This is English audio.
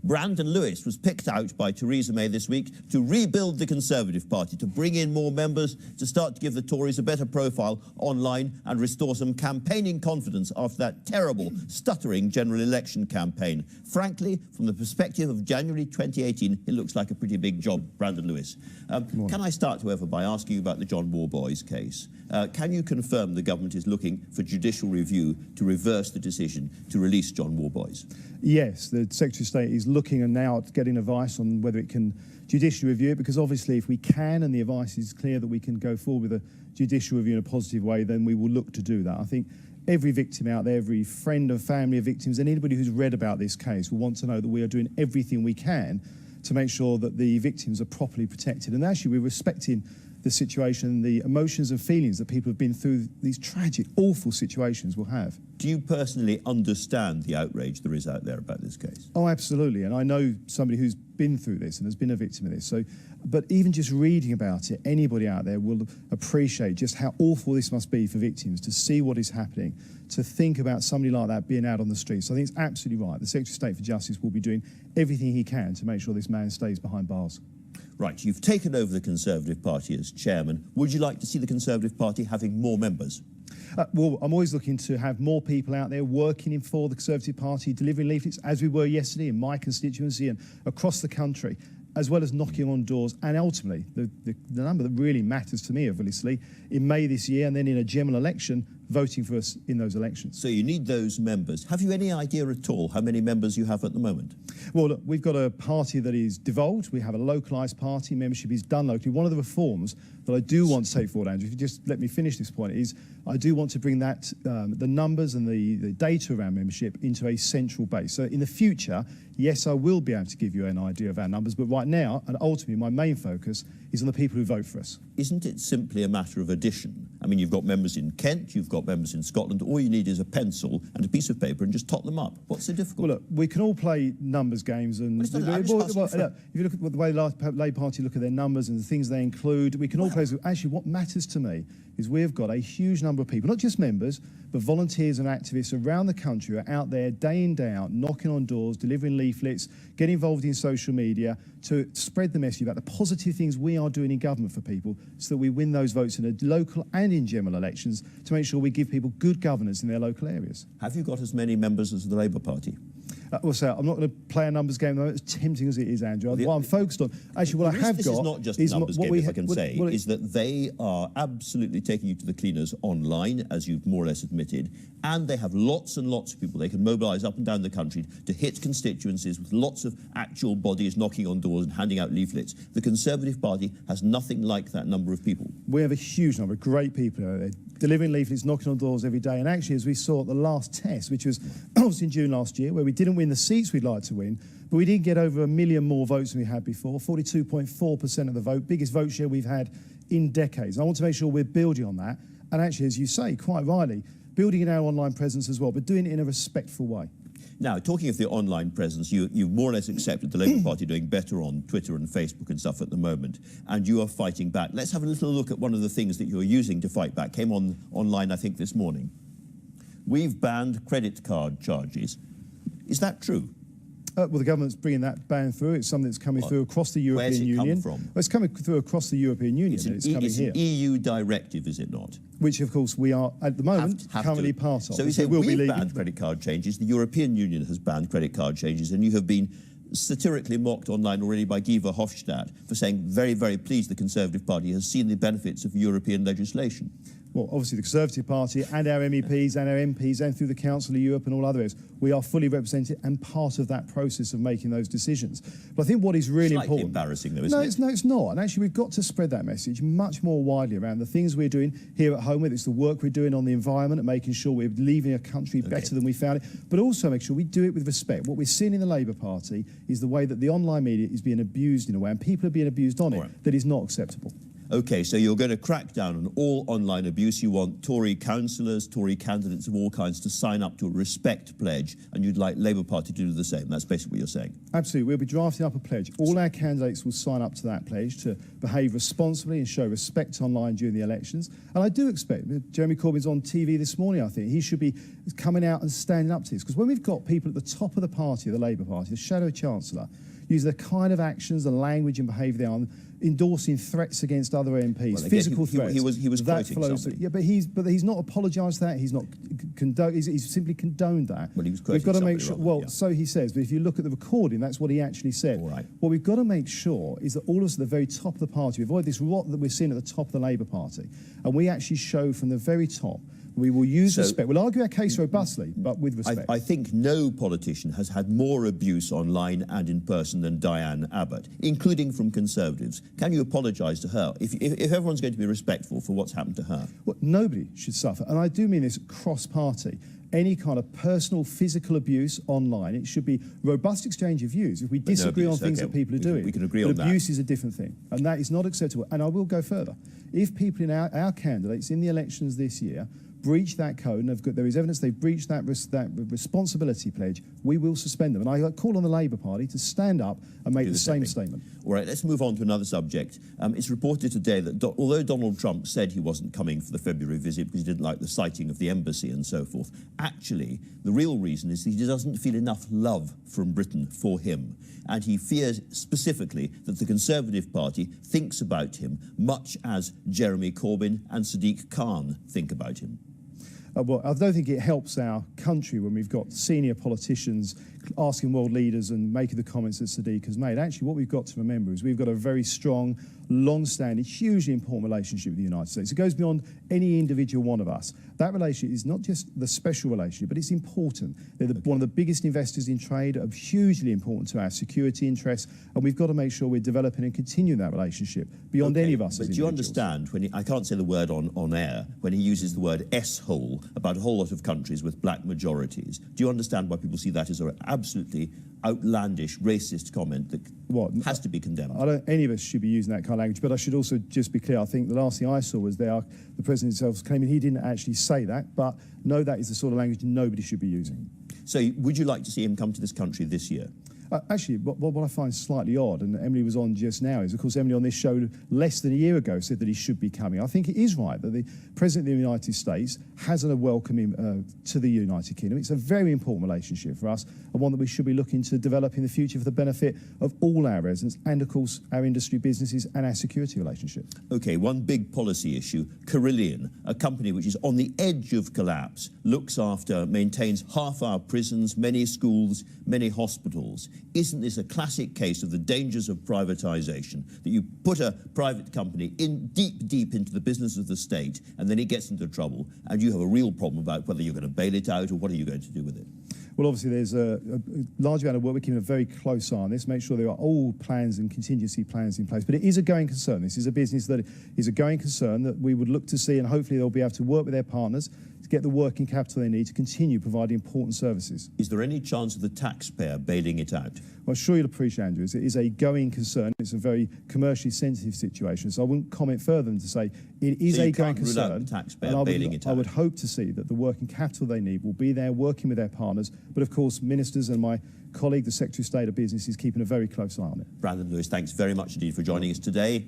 Brandon Lewis was picked out by Theresa May this week to rebuild the Conservative Party, to bring in more members, to start to give the Tories a better profile online and restore some campaigning confidence after that terrible, stuttering general election campaign. Frankly, from the perspective of January 2018, it looks like a pretty big job, Brandon Lewis. Can I start, however, by asking you about the John Worboys case? Can you confirm the government is looking for judicial review to reverse the decision to release John Worboys? Yes, the Secretary of State is looking and now getting advice on whether it can judicially review it, because obviously if we can and the advice is clear that we can go forward with a judicial review in a positive way, then we will look to do that. I think every victim out there, every friend and family of victims, and anybody who's read about this case will want to know that we are doing everything we can to make sure that the victims are properly protected. And actually we're respecting the situation, the emotions and feelings that people have been through these tragic, awful situations will have. Do you personally understand the outrage there is out there about this case? Oh, absolutely. And I know somebody who's been through this and has been a victim of this. So, but even just reading about it, anybody out there will appreciate just how awful this must be for victims to see what is happening, to think about somebody like that being out on the streets. So I think it's absolutely right. The Secretary of State for Justice will be doing everything he can to make sure this man stays behind bars. Right, you've taken over the Conservative Party as chairman. Would you like to see the Conservative Party having more members? Well, I'm always looking to have more people out there working for the Conservative Party, delivering leaflets, as we were yesterday in my constituency and across the country, as well as knocking on doors. And ultimately, the number that really matters to me, obviously, in May this year and then in a general election, voting for us in those elections. So you need those members. Have you any idea at all how many members you have at the moment? Well, look, we've got a party that is devolved. We have a localised party. Membership is done locally. One of the reforms that I do want to take forward, Andrew, if you just let me finish this point, is I do want to bring that, the numbers and the data around membership into a central base. So in the future, yes, I will be able to give you an idea of our numbers, but right now, and ultimately my main focus is on the people who vote for us. Isn't it simply a matter of addition? I mean, you've got members in Kent, you've got members in Scotland. All you need is a pencil and a piece of paper and just tot them up. What's so difficult? Well, look, we can all play numbers games. And if you look at the way the Labour Party look at their numbers and the things they include, we can all play. Actually, what matters to me is we've got a huge number of people, not just members, but volunteers and activists around the country who are out there day in, day out, knocking on doors, delivering leaflets, getting involved in social media to spread the message about the positive things we are doing in government for people so that we win those votes in a local and in general elections to make sure we give people good governance in their local areas. Have you got as many members as the Labour Party? Well, so I'm not going to play a numbers game, as tempting as it is, Andrew. What I'm focused on, actually, what I have got... This is not just a numbers game, if I can say, is that they are absolutely taking you to the cleaners online, as you've more or less admitted, and they have lots and lots of people they can mobilise up and down the country to hit constituencies with lots of actual bodies knocking on doors and handing out leaflets. The Conservative Party has nothing like that number of people. We have a huge number of great people out there delivering leaflets, knocking on doors every day. And actually, as we saw at the last test, which was in June last year, where we didn't win the seats we'd like to win, but we did get over 1 million more votes than we had before, 42.4% of the vote, biggest vote share we've had in decades. And I want to make sure we're building on that. And actually, as you say, quite rightly, building in our online presence as well, but doing it in a respectful way. Now, talking of the online presence, you've more or less accepted the Labour Party doing better on Twitter and Facebook and stuff at the moment, and you are fighting back. Let's have a little look at one of the things that you're using to fight back. Came online, I think, this morning. We've banned credit card charges. Is that true? Well, the government's bringing that ban through. It's something that's coming through across the European Union. Where's it come from? Well, it's coming through across the European Union. It's coming here. It's an EU directive, is it not? Which, of course, we are, at the moment, currently part of. So you say we've banned credit card changes, the European Union has banned credit card changes, and you have been satirically mocked online already by Guy Verhofstadt for saying, very, very pleased the Conservative Party has seen the benefits of European legislation. Well, obviously the Conservative Party and our MEPs and our MPs and through the Council of Europe and all other areas, we are fully represented and part of that process of making those decisions. But I think what is really important... Slightly embarrassing though, isn't it? No, it's not. And actually we've got to spread that message much more widely around the things we're doing here at home, whether it's the work we're doing on the environment and making sure we're leaving a country better than we found it, but also make sure we do it with respect. What we're seeing in the Labour Party is the way that the online media is being abused in a way, and people are being abused on it, that is not acceptable. OK, so you're going to crack down on all online abuse. You want Tory councillors, Tory candidates of all kinds to sign up to a respect pledge, and you'd like Labour Party to do the same. That's basically what you're saying. Absolutely. We'll be drafting up a pledge. All our candidates will sign up to that pledge to behave responsibly and show respect online during the elections. And I do expect, Jeremy Corbyn's on TV this morning, I think, he should be coming out and standing up to this. Because when we've got people at the top of the party, the Labour Party, the Shadow Chancellor, use the kind of actions, the language and behaviour they are, endorsing threats against other MPs, well, physical threats. He was quoting somebody. Yeah, but he's not apologised for that. He's not he's simply condoned that. Well, he was quoting we've got to make sure. Well, yeah. So he says. But if you look at the recording, that's what he actually said. All right. What we've got to make sure is that all of us at the very top of the party avoid this rot that we're seeing at the top of the Labour Party, and we actually show from the very top. We will use respect. We'll argue our case robustly, but with respect. I think no politician has had more abuse online and in person than Diane Abbott, including from Conservatives. Can you apologise to her if everyone's going to be respectful for what's happened to her? Well, nobody should suffer, and I do mean this cross-party. Any kind of personal, physical abuse online, it should be robust exchange of views. If we disagree on things that people are doing, we can agree on that. Abuse is a different thing, and that is not acceptable. And I will go further. If people in our candidates in the elections this year breach that code, and there is evidence they've breached that responsibility pledge, we will suspend them. And I call on the Labour Party to stand up and make the same statement. All right, let's move on to another subject. It's reported today that although Donald Trump said he wasn't coming for the February visit because he didn't like the sighting of the embassy and so forth, actually, the real reason is that he doesn't feel enough love from Britain for him. And he fears specifically that the Conservative Party thinks about him much as Jeremy Corbyn and Sadiq Khan think about him. Well, I don't think it helps our country when we've got senior politicians asking world leaders and making the comments that Sadiq has made. Actually, what we've got to remember is we've got a very strong, long-standing, hugely important relationship with the United States. It goes beyond any individual one of us. That relationship is not just the special relationship, but it's important. They're one of the biggest investors in trade, are hugely important to our security interests, and we've got to make sure we're developing and continuing that relationship beyond any of us as individuals. But do you understand, when I can't say the word on air, when he uses the word S-hole about a whole lot of countries with black majorities, do you understand why people see that as an absolutely outlandish, racist comment that has to be condemned? Any of us should be using that kind of language, but I should also just be clear. I think the last thing I saw was the President himself claiming he didn't actually say that, but no, that is the sort of language nobody should be using. So would you like to see him come to this country this year? Actually, what I find slightly odd, and Emily was on just now, is, of course, Emily on this show less than a year ago said that he should be coming. I think it is right that the President of the United States has a welcome him to the United Kingdom. It's a very important relationship for us, and one that we should be looking to develop in the future for the benefit of all our residents and, of course, our industry businesses and our security relationship. OK, one big policy issue, Carillion, a company which is on the edge of collapse, looks after, maintains half our prisons, many schools, many hospitals. Isn't this a classic case of the dangers of privatisation, that you put a private company in deep into the business of the state, and then it gets into trouble, and you have a real problem about whether you're going to bail it out or what are you going to do with it? Well, obviously, there's a large amount of work. We're keeping a very close eye on this, make sure there are all plans and contingency plans in place. But it is a going concern. This is a business that is a going concern that we would look to see, and hopefully they'll be able to work with their partners to get the working capital they need to continue providing important services. Is there any chance of the taxpayer bailing it out? Well, I'm sure you'll appreciate, Andrew, it is a going concern. It's a very commercially sensitive situation, so I wouldn't comment further than to say it is a going concern. Rule out the taxpayer bailing it out. I would hope to see that the working capital they need will be there working with their partners, but of course ministers and my colleague, the Secretary of State of Business, is keeping a very close eye on it. Brandon Lewis, thanks very much indeed for joining us today.